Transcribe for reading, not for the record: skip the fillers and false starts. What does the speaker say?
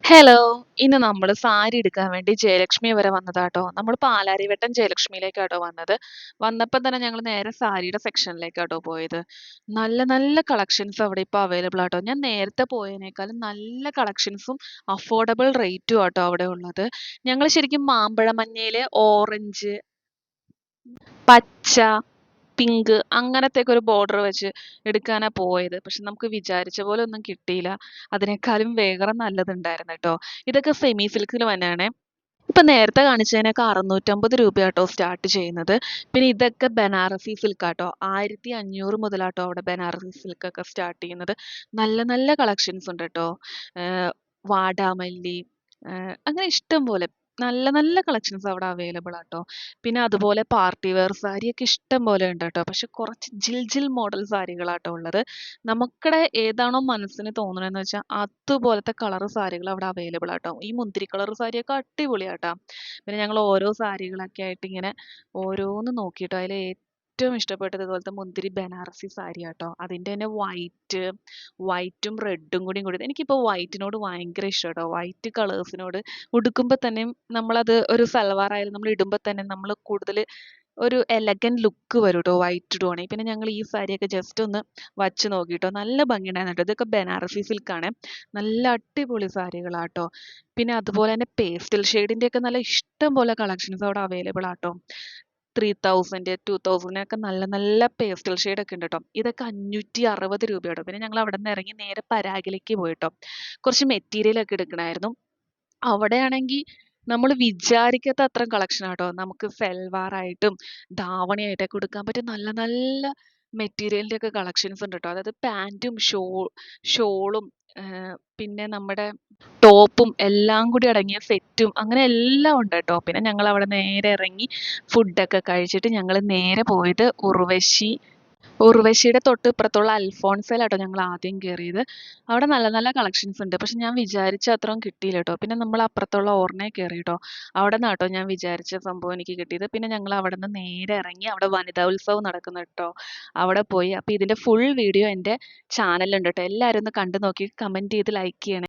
Hello! ഇന്ന് നമ്മള് സാരി എടുക്കാൻ വേണ്ടി ജയലക്ഷ്മി വരെ വന്നതാട്ടോ. നമ്മള് പാലാരിവട്ടം ജയലക്ഷ്മിയിലേക്കാട്ടോ വന്നത്. വന്നപ്പം തന്നെ ഞങ്ങള് നേരെ സാരിയുടെ സെക്ഷനിലേക്കാട്ടോ പോയത്. നല്ല നല്ല കളക്ഷൻസ് അവിടെ ഇപ്പൊ അവൈലബിൾ ആട്ടോ. ഞാൻ നേരത്തെ പോയതിനേക്കാളും നല്ല കളക്ഷൻസും അഫോർഡബിൾ റേറ്റും ആട്ടോ അവിടെ ഉള്ളത്. ഞങ്ങള് ശരിക്കും മാമ്പഴ മഞ്ഞയില് ഓറഞ്ച്, പച്ച, പിങ്ക് അങ്ങനത്തെയൊക്കെ ഒരു ബോർഡർ വെച്ച് എടുക്കാനാ പോയത്. പക്ഷെ നമുക്ക് വിചാരിച്ച പോലെ ഒന്നും കിട്ടിയില്ല. അതിനേക്കാളും വേറെ നല്ലതുണ്ടായിരുന്നു ട്ടോ. ഇതൊക്കെ സെമി സിൽക്കിൽ തന്നെയാണേ. ഇപ്പൊ നേരത്തെ കാണിച്ചതിനൊക്കെ 650 രൂപയാട്ടോ സ്റ്റാർട്ട് ചെയ്യുന്നത്. പിന്നെ ഇതൊക്കെ ബനാറസി സിൽക്കാട്ടോ. 1500 മുതലാട്ടോ അവിടെ ബനാറസി സിൽക്കൊക്കെ സ്റ്റാർട്ട് ചെയ്യുന്നത്. നല്ല നല്ല കളക്ഷൻസ് ഉണ്ട് ട്ടോ. വാടാമല്ലി, അങ്ങനെ ഇഷ്ടം പോലെ നല്ല നല്ല കളക്ഷൻസ് അവിടെ അവൈലബിൾ ആട്ടോ. പിന്നെ അതുപോലെ പാർട്ടി വെയർ സാരിയൊക്കെ ഇഷ്ടം പോലെ ഉണ്ട് ട്ടോ. പക്ഷെ കുറച്ച് ജിൽ ജിൽ മോഡൽ സാരികളാട്ടോ ഉള്ളത്. നമുക്കടെ ഏതാണോ മനസ്സിന് തോന്നണെന്ന് വെച്ചാൽ അതുപോലത്തെ കളർ സാരികൾ അവിടെ അവൈലബിൾ ആട്ടോ. ഈ മുന്തിരി കളർ സാരിയൊക്കെ അടിപൊളിയാട്ടോ. പിന്നെ ഞങ്ങൾ ഓരോ സാരികളൊക്കെ ആയിട്ട് ഇങ്ങനെ ഓരോന്ന് നോക്കിട്ടോ. അതിൽ ഏറ്റവും ഇഷ്ടപ്പെട്ടത് ഇതുപോലത്തെ മുന്തിരി ബനാറസി സാരി ആട്ടോ. അതിൻ്റെ തന്നെ വൈറ്റും റെഡും കൂടി എനിക്കിപ്പോൾ വൈറ്റിനോട് ഭയങ്കര ഇഷ്ടമാട്ടോ. വൈറ്റ് കളേഴ്സിനോട് ഉടുക്കുമ്പോൾ തന്നെ നമ്മളത് ഒരു സൽവാർ ആയാലും നമ്മൾ ഇടുമ്പോൾ തന്നെ നമ്മൾ കൂടുതൽ ഒരു എലഗന്റ് ലുക്ക് വരും ട്ടോ വൈറ്റ് ഇടുവാണെങ്കിൽ. പിന്നെ ഞങ്ങൾ ഈ സാരിയൊക്കെ ജസ്റ്റ് ഒന്ന് വച്ച് നോക്കിട്ടോ. നല്ല ഭംഗിയുണ്ടായിരുന്നു ട്ടോ. ഇതൊക്കെ ബനാറസി സിൽക്കാണ്. നല്ല അടിപൊളി സാരികളാട്ടോ. പിന്നെ അതുപോലെ തന്നെ പേസ്റ്റൽ ഷെയ്ഡിന്റെ ഒക്കെ നല്ല ഇഷ്ടം പോലെ കളക്ഷൻസ് അവിടെ അവൈലബിൾ ആട്ടോ. 3000 2000 ഒക്കെ നല്ല നല്ല പേസ്റ്റൽ ഷെയ്ഡ് ഒക്കെ ഉണ്ട് ട്ടോ. ഇതൊക്കെ 560 രൂപയാട്ടോ. പിന്നെ ഞങ്ങൾ അവിടെ നിന്ന് ഇറങ്ങി നേരെ പരാഗിലേക്ക് പോയിട്ടോ. കുറച്ച് മെറ്റീരിയൽ ഒക്കെ എടുക്കണമായിരുന്നു. അവിടെയാണെങ്കി നമ്മള് വിചാരിക്കാത്ത അത്രയും കളക്ഷൻ ആട്ടോ. നമുക്ക് സൽവാർ ആയിട്ടും ധാവണിയായിട്ടൊക്കെ ഉടുക്കാൻ പറ്റിയ നല്ല നല്ല മെറ്റീരിയലിന്റെ ഒക്കെ കളക്ഷൻസ് ഉണ്ട് ട്ടോ. അതായത് പാന്റും ഷോളും പിന്നെ നമ്മുടെ ടോപ്പും എല്ലാം കൂടി അടങ്ങിയ സെറ്റും അങ്ങനെ എല്ലാം ഉണ്ട് ട്ടോ. പിന്നെ ഞങ്ങൾ അവിടെ നേരെ ഇറങ്ങി ഫുഡൊക്കെ കഴിച്ചിട്ട് ഞങ്ങൾ നേരെ പോയത് ഉർവശിയുടെ തൊട്ട് ഇപ്പുറത്തുള്ള അൽഫോൺസയിലാട്ടോ ഞങ്ങൾ ആദ്യം കയറിയത്. അവിടെ നല്ല നല്ല കളക്ഷൻസ് ഉണ്ട്. പക്ഷെ ഞാൻ വിചാരിച്ച അത്രയും കിട്ടിയില്ല ട്ടോ. പിന്നെ നമ്മൾ അപ്പുറത്തുള്ള ഓർണയിൽ കയറി ട്ടോ. അവിടെ നിന്നാട്ടോ ഞാൻ വിചാരിച്ച സംഭവം എനിക്ക് കിട്ടിയത്. പിന്നെ ഞങ്ങൾ അവിടെ നിന്ന് നേരെ ഇറങ്ങി അവിടെ വനിതാ ഉത്സവം നടക്കുന്നു ട്ടോ. അവിടെ പോയി. അപ്പോൾ ഇതിന്റെ ഫുൾ വീഡിയോ എൻ്റെ ചാനലിലുണ്ട് ട്ടോ. എല്ലാവരും ഒന്ന് കണ്ടു നോക്കി കമന്റ് ചെയ്ത് ലൈക്ക് ചെയ്യണേ.